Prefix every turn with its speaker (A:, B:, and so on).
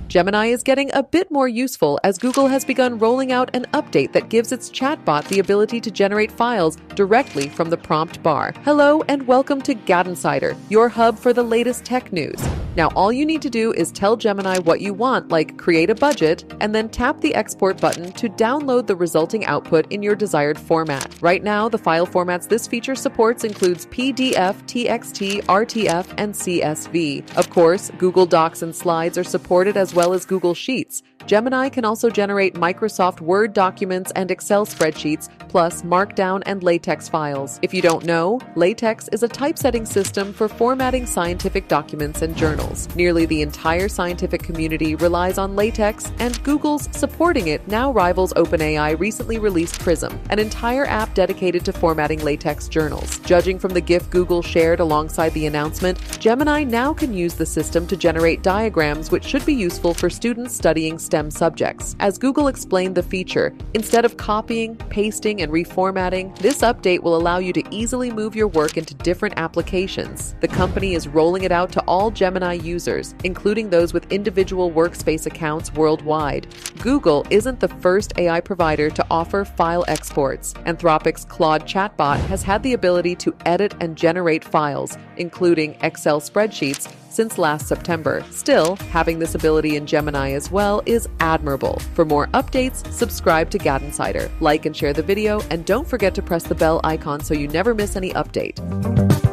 A: Gemini is getting a bit more useful as Google has begun rolling out an update that gives its chatbot the ability to generate files directly from the prompt bar. Hello and welcome to GadInsider, your hub for the latest tech news. Now all you need to do is tell Gemini what you want, like create a budget, and then tap the export button to download the resulting output in your desired format. Right now, the file formats this feature supports includes PDF, TXT, RTF, and CSV. Of course, Google Docs and Slides are supported as well as Google Sheets. Gemini can also generate Microsoft Word documents and Excel spreadsheets, plus Markdown and LaTex files. If you don't know, LaTex is a typesetting system for formatting scientific documents and journals. Nearly the entire scientific community relies on LaTex, and Google's supporting it now rivals OpenAI recently released Prism, an entire app dedicated to formatting LaTex journals. Judging from the GIF Google shared alongside the announcement, Gemini now can use the system to generate diagrams, which should be useful for students studying STEM subjects. As Google explained the feature, instead of copying, pasting, and reformatting, this update will allow you to easily move your work into different applications. The company is rolling it out to all Gemini users, including those with individual workspace accounts worldwide. Google isn't the first AI provider to offer file exports. Anthropic's Claude chatbot has had the ability to edit and generate files, including Excel spreadsheets, since last September. Still, having this ability in Gemini as well is admirable. For more updates, subscribe to GadInsider, like and share the video, and don't forget to press the bell icon so you never miss any update.